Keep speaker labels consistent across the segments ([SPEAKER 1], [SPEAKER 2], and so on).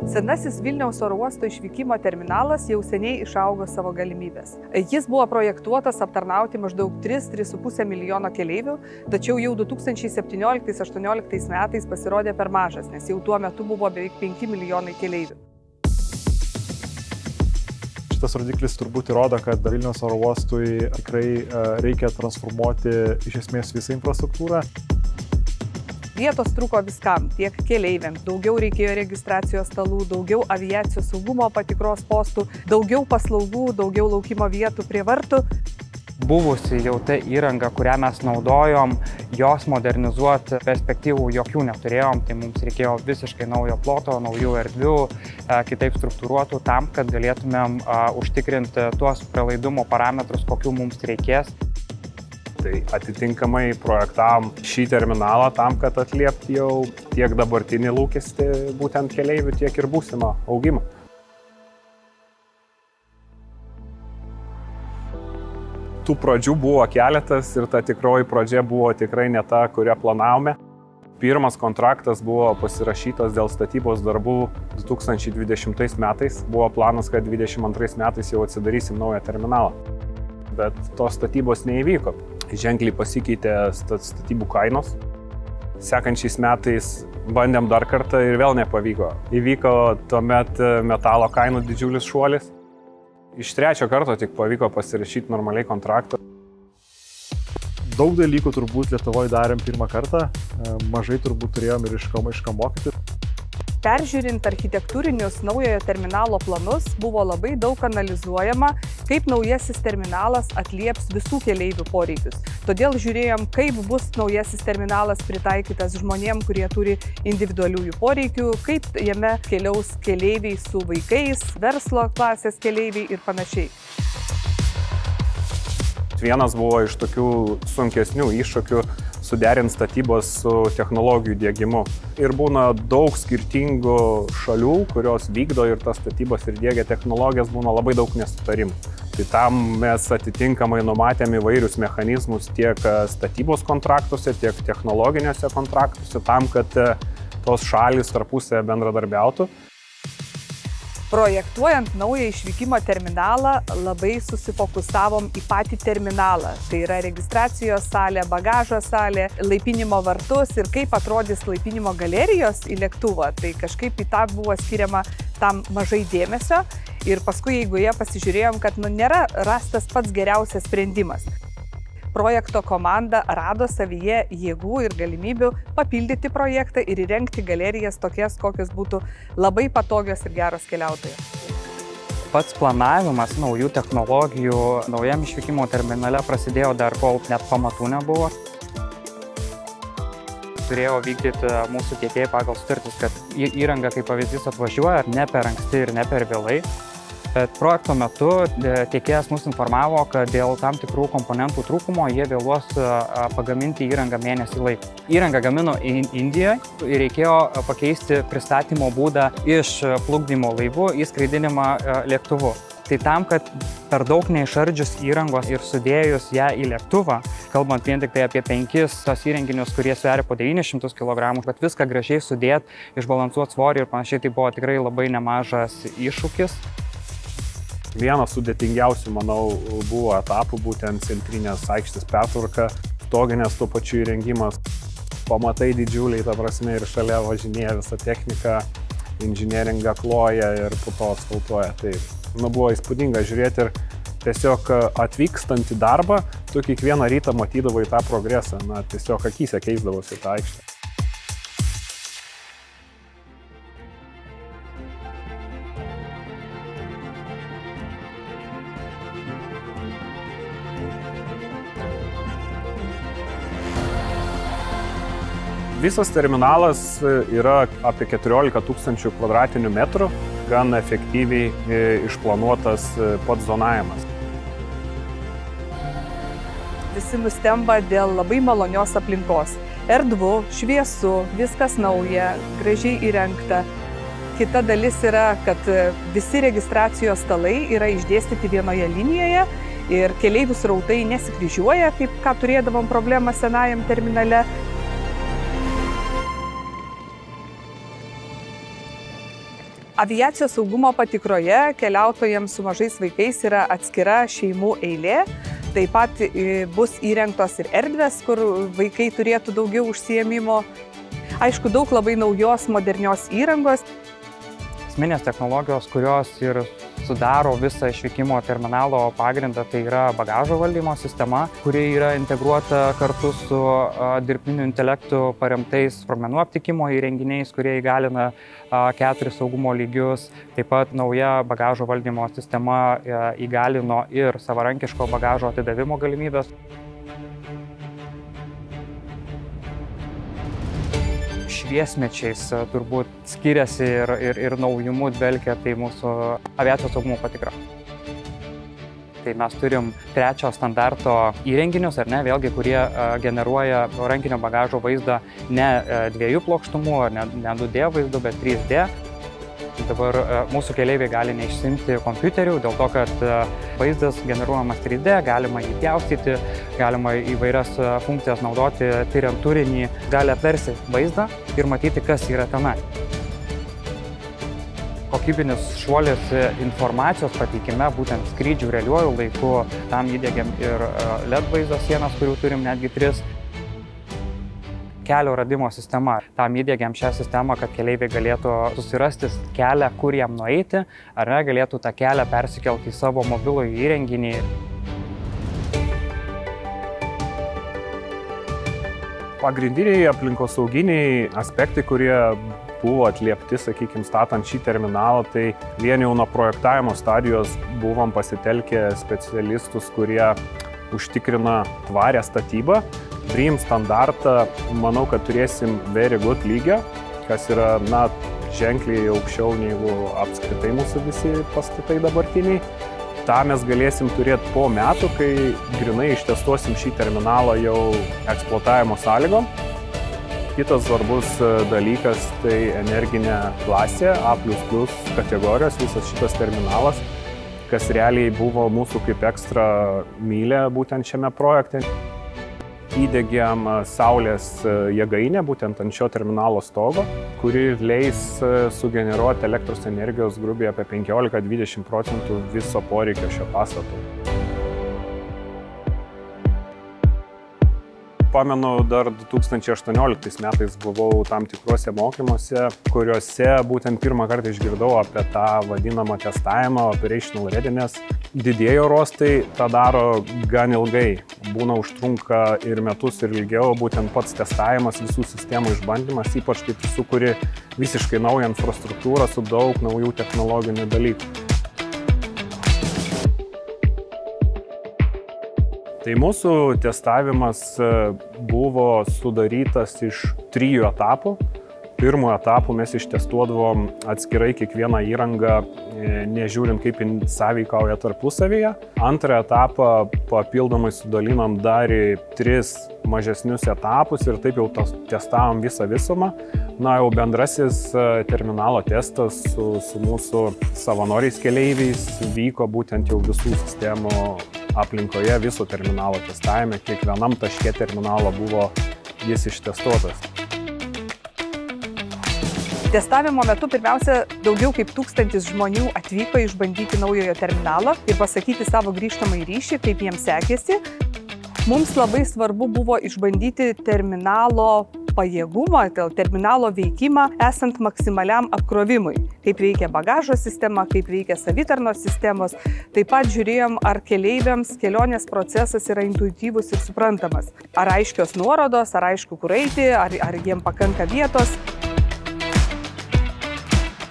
[SPEAKER 1] Senasis Vilniaus oro uosto išvykimo terminalas jau seniai išaugo savo galimybės. Jis buvo projektuotas aptarnauti maždaug 3–3,5 milijono keleivių, tačiau jau 2017–2018 metais pasirodė per mažas, nes jau tuo metu buvo beveik 5 milijonai keleivių.
[SPEAKER 2] Šitas rodiklis turbūt įrodo, kad Vilniaus oro uostui tikrai reikia transformuoti iš esmės visą infrastruktūrą.
[SPEAKER 1] Vietos trūko viskam, tiek keleiviams, daugiau reikėjo registracijos stalų, daugiau aviacijos saugumo patikros postų, daugiau paslaugų, daugiau laukimo vietų prie vartų.
[SPEAKER 3] Buvusi jau ta įranga, kurią mes naudojom, jos modernizuoti perspektyvų jokių neturėjom, tai mums reikėjo visiškai naujo ploto, naujų erdvių, kitaip struktūruotų tam, kad galėtumėm užtikrinti tuos pralaidumo parametrus, kokių mums reikės.
[SPEAKER 4] Tai atitinkamai projektavom šį terminalą tam, kad atliepti jau tiek dabartinį lūkestį būtent keleivių, tiek ir būsimą augimą. Tų pradžių buvo keletas ir ta tikroji pradžia buvo tikrai ne ta, kurią planavome. Pirmas kontraktas buvo pasirašytas dėl statybos darbų 2020 metais. Buvo planas, kad 2022 metais jau atsidarysim naują terminalą. Bet tos statybos neįvyko. Ženkliai pasikeitė statybų kainos. Sekančiais metais bandėm dar kartą ir vėl nepavyko. Įvyko tuomet metalo kainų didžiulis šuolis. Iš trečio karto tik pavyko pasirašyti normaliai kontraktą.
[SPEAKER 2] Daug dalykų turbūt Lietuvoje darėm pirmą kartą. Mažai turbūt turėjom ir iš ko mokytis.
[SPEAKER 1] Peržiūrint architektūrinius naujojo terminalo planus, buvo labai daug analizuojama, kaip naujasis terminalas atlieps visų keleivių poreikius. Todėl žiūrėjom, kaip bus naujasis terminalas pritaikytas žmonėm, kurie turi individualiųjų poreikių, kaip jame keliaus keleiviai su vaikais, verslo klasės keleiviai ir panašiai.
[SPEAKER 4] Vienas buvo iš tokių sunkesnių iššūkių suderinti statybos su technologijų diegimu. Ir būna daug skirtingų šalių, kurios vykdo ir tas statybas ir diegia technologijas, būna labai daug nesutarimų. Tai tam mes atitinkamai numatėm įvairius mechanizmus tiek statybos kontraktuose, tiek technologiniuose kontraktuose, tam, kad tos šalys tarpusėje bendradarbiautų.
[SPEAKER 1] Projektuojant naują išvykimo terminalą, labai susifokusavom į patį terminalą. Tai yra registracijos salė, bagažo salė, laipinimo vartus ir kaip atrodys laipinimo galerijos į lėktuvą. Tai kažkaip į tą buvo skiriama tam mažai dėmesio ir paskui eigoje pasižiūrėjom, kad nėra rastas pats geriausias sprendimas. Projekto komanda rado savyje jėgų ir galimybių papildyti projektą ir įrengti galerijas tokias, kokios būtų labai patogios ir geros keliautojams.
[SPEAKER 3] Pats planavimas naujų technologijų naujam išvykimo terminale prasidėjo dar kol net pamatų nebuvo. Turėjo vykdyti mūsų tiekėjai pagal sutartis, kad įranga kaip pavyzdys atvažiuoja ne per anksti ir ne per vėlai. Bet projekto metu tiekėjas mus informavo, kad dėl tam tikrų komponentų trūkumo jie vėluos pagaminti įrangą mėnesį laiko. Įrangą gamino Indijoje ir reikėjo pakeisti pristatymo būdą iš plukdymo laivu į skraidinimą lėktuvu. Tai tam, kad per daug neišardžius įrangos ir sudėjus ją į lėktuvą, kalbant vien tik tai apie 5 tos įrenginius, kurie sveria po 900 kg, kad viską gražiai sudėt, išbalansuoti svorį ir panašiai, tai buvo tikrai labai nemažas iššūkis.
[SPEAKER 4] Vienas sudėtingiausių, manau, buvo etapų būtent centrinės aikštės pertvarka, stoginės tuo pačiu įrengimas. Pamatai didžiuliai, ta prasme, ir šalia važinėja visa technika, inžinieringą kloja ir po to asfaltuoja. Tai buvo įspūdinga žiūrėti ir tiesiog atvykstant į darbą, tu kiekvieną rytą matydavai tą progresą, tiesiog akyse keisdavosi tą aikštę. Visas terminalas yra apie 14 000 kvadratinių metrų, gan efektyviai išplanuotas pats zonavimas.
[SPEAKER 1] Visi nustemba dėl labai malonios aplinkos. Erdvu, šviesu, viskas nauja, gražiai įrengta. Kita dalis yra, kad visi registracijos stalai yra išdėstyti vienoje linijoje ir keleivių srautai nesikryžiuoja, kaip ką turėdavom problemą senajam terminale. Aviacijos saugumo patikroje keliautojams su mažais vaikais yra atskira šeimų eilė. Taip pat bus įrengtos ir erdvės, kur vaikai turėtų daugiau užsiėmimo. Aišku, daug labai naujos, modernios įrangos.
[SPEAKER 3] Esminės technologijos, kurios ir sudaro visą išvykimo terminalo pagrindą, tai yra bagažo valdymo sistema, kuri yra integruota kartu su dirbtiniu intelektu paremtais sprogmenų aptikimo įrenginiais, kurie įgalina 4 saugumo lygius. Taip pat nauja bagažo valdymo sistema įgalino ir savarankiško bagažo atidavimo galimybės. Šviesmečiais turbūt skiriasi ir naujumu dvelkia tai mūsų aviacijos saugumo patikra. Tai mes turim 3 standarto įrenginius, ar ne, vėlgi, kurie generuoja rankinio bagažo vaizdą ne 2 plokštumų, ar ne 2D vaizdu, bet 3D. Dabar mūsų keleiviai gali neišsiimti kompiuterių, dėl to, kad vaizdas generuojamas 3D, galima jį pjaustyti, galima įvairias funkcijas naudoti, tyriant turinį, gali atversti vaizdą ir matyti, kas yra tenai. Kokybinis šuolis informacijos pateikime, būtent skrydžių realiuoju laiku, tam įdiegiam ir LED vaizdo sienas, kurių turim netgi 3. Kelio radimo sistema. Tam įdiegiam šią sistemą, kad keleiviai galėtų susirasti kelią, kur jam nueiti, ar ne, galėtų tą kelią persikelti į savo mobilųjį įrenginį.
[SPEAKER 4] Pagrindiniai aplinkosauginiai aspektai, kurie buvo atliepti, sakykime, statant šį terminalą, tai vien jau nuo projektavimo stadijos buvom pasitelkę specialistus, kurie užtikrina tvarę statybą. BREEAM standartą, manau, kad turėsim very good lygio, kas yra, ženkliai aukščiau negu apskritai mūsų visi pastatai dabartiniai. Ta mes galėsim turėti po metų, kai grinai ištestuosim šį terminalą jau eksploatavimo sąlygom. Kitas svarbus dalykas tai energinė klasė, A++ kategorijos, visas šitas terminalas, kas realiai buvo mūsų kaip ekstra mylė būtent šiame projekte. Įdiegiam saulės jėgainę būtent ant šio terminalo stogo, kuri leis sugeneruoti elektros energijos grubiai apie 15–20% viso poreikio šio pastato. Pamenu, dar 2018 metais buvau tam tikruose mokymuose, kuriuose būtent pirmą kartą išgirdau apie tą vadinamą testavimą, operational readiness. Didieji oro uostai tą daro gan ilgai. Būna užtrunka ir metus, ir ilgiau, būtent pats testavimas, visų sistemų išbandymas, ypač kai tu sukuri visiškai naują infrastruktūrą su daug naujų technologinių dalykų. Tai mūsų testavimas buvo sudarytas iš 3 etapų. Pirmu etapu mes ištestuodavom atskirai kiekvieną įrangą, nežiūrint kaip jin sąveikauja tarpusavyje. Antrą etapą papildomai sudalinam dar į 3 mažesnius etapus ir taip jau testavom visą visumą. Jau bendrasis terminalo testas su mūsų savanoriais keleiviais vyko būtent jau visų sistemų aplinkoje, viso terminalo testavime. Kiekvienam taške terminalo buvo jis ištestuotas.
[SPEAKER 1] Testavimo metu pirmiausia daugiau kaip 1000 žmonių atvyko išbandyti naujojo terminalo ir pasakyti savo grįžtamąjį ryšį, kaip jiems sekėsi. Mums labai svarbu buvo išbandyti terminalo pajėgumą, terminalo veikimą esant maksimaliam apkrovimui. Kaip veikia bagažo sistema, kaip veikia savitarnos sistemos. Taip pat žiūrėjom, ar keleiviams kelionės procesas yra intuityvus ir suprantamas. Ar aiškios nuorodos, ar aišku, kur eiti, ar jiem pakanka vietos.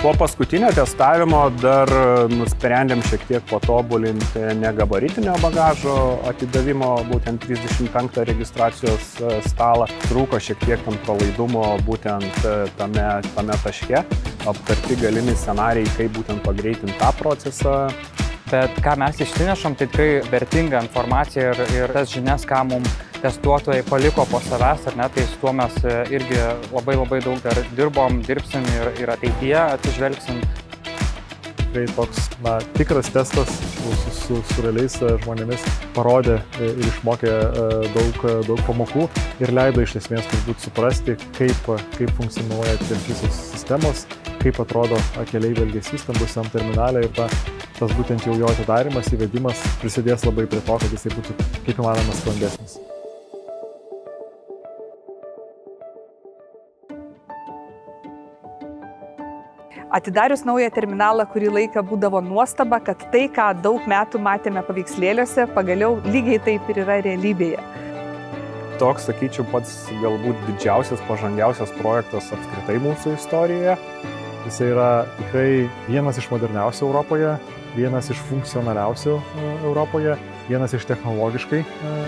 [SPEAKER 4] Po paskutinio testavimo dar nusprendėm šiek tiek patobulinti negabaritinio bagažo atidavimo, būtent 35 registracijos stalą. Trūko šiek tiek tam pralaidumo būtent tame taške. Aptarti galimi scenarijai, kaip būtent pagreitinti tą procesą.
[SPEAKER 3] Bet ką mes išsinešam, tai tikrai vertinga informacija ir tas žinias, ką mums testuotojai paliko po savęs, ar ne, tai su tuo mes irgi labai daug dar dirbsim ir ateityje atsižvelgsim.
[SPEAKER 2] Tikrai toks tikras testas su realiais žmonėmis parodė ir išmokė daug pamokų ir leido iš esmės turbūt suprasti, kaip funkcionuoja visos sistemos kaip atrodo keleivių elgesys stambusiam terminale ir tas būtent jau jo atidarimas, įvedimas prisidės labai prie to, kad jisai būtų kaip įmanoma sklandesnis.
[SPEAKER 1] Atidarius naują terminalą, kurį laiką būdavo nuostaba, kad tai, ką daug metų matėme paveikslėliuose, pagaliau lygiai taip ir yra realybėje.
[SPEAKER 4] Toks, sakyčiau, pats galbūt didžiausias, pažangiausias projektas apskritai mūsų istorijoje.
[SPEAKER 2] Jis yra tikrai vienas iš moderniausių Europoje, vienas iš funkcionaliausių Europoje, vienas iš technologiškai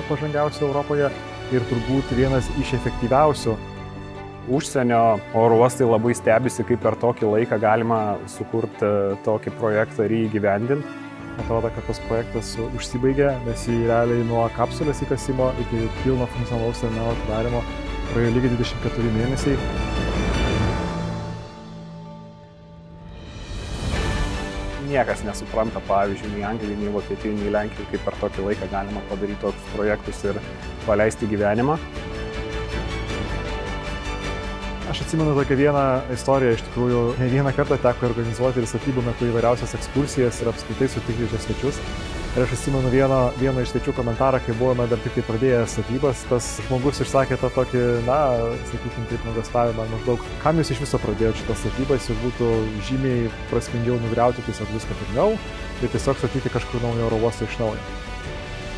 [SPEAKER 2] pažangiausių Europoje ir turbūt vienas iš efektyviausių.
[SPEAKER 4] Užsienio oro uostai labai stebisi, kaip per tokį laiką galima sukurti tokį projektą ir jį įgyvendinti.
[SPEAKER 2] Atrodo, kad tas projektas užsibaigė, nes jį realiai nuo kapsulės įkasimo iki pilno funkcionalaus terminalo atidarymo praėjo lygiai 24 mėnesiai.
[SPEAKER 4] Niekas nesupranta, pavyzdžiui, nei Anglijai, nei Vokietijai, nei Lenkijai, kaip per tokį laiką galima padaryti tokius projektus ir paleisti gyvenimą.
[SPEAKER 2] Aš atsimenu tokią vieną istoriją, iš tikrųjų, ne vieną kartą teko organizuoti ir statybų metu įvairiausias ekskursijas ir apskritai sutikti čia svečius. Ir aš atsimenu vieną iš svečių komentarą, kai buvome dar tik tai pradėję statybas, tas žmogus išsakė tą tokį, sakykim, taip nuogąstavimą maždaug, kam jūs iš viso pradėjote šitas statybas, jau būtų žymiai prasmingiau nugriauti tiesiog viską pirmiau ir tiesiog statyti kažkur naują oro uostą iš naujo.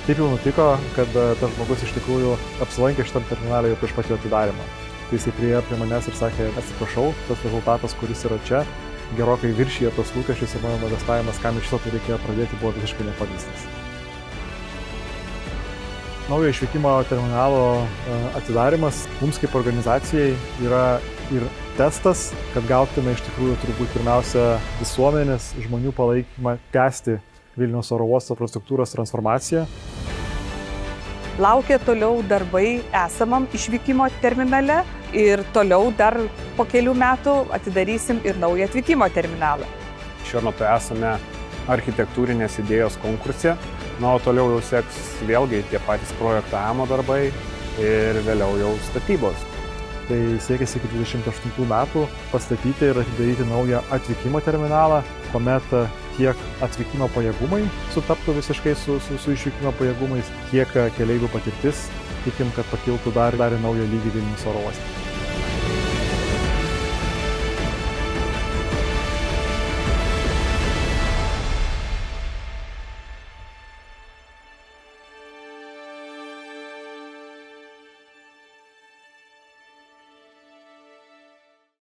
[SPEAKER 2] Taip jau nutiko, kad tas žmogus iš tikrųjų apsilankė šitam terminale jau prieš pat jo atidarimą. Tai jisai priėjo prie manęs ir sakė, atsiprašau, tas rezultatas, kuris yra čia, gerokai viršyje tos lūkesčius ir mano nuogąstavimas, kam iš viso tai reikėjo pradėti, buvo visiškai nepagrįstas. Naujo išvykimo terminalo atidarimas mums kaip organizacijai yra ir testas, kad gautume iš tikrųjų turbūt pirmiausia visuomenės žmonių palaikymą tęsti Vilniaus oro uosto infrastruktūros transformaciją.
[SPEAKER 1] Laukia toliau darbai esamam išvykimo terminale ir toliau dar po kelių metų atidarysim ir naują atvykimo terminalą.
[SPEAKER 4] Šiuo metu esame architektūrinės idėjos konkurse, o toliau jau seks vėlgi tie patys projektavimo darbai ir vėliau jau statybos.
[SPEAKER 2] Tai siekėsi iki 28 metų pastatyti ir atidaryti naują atvykimo terminalą, kuomet tiek atvykimo pajėgumai sutaptų visiškai su išvykimo pajėgumais, tiek keleivių patirtis, tikim, kad pakiltų dar į naują lygį Vilniaus oro uoste.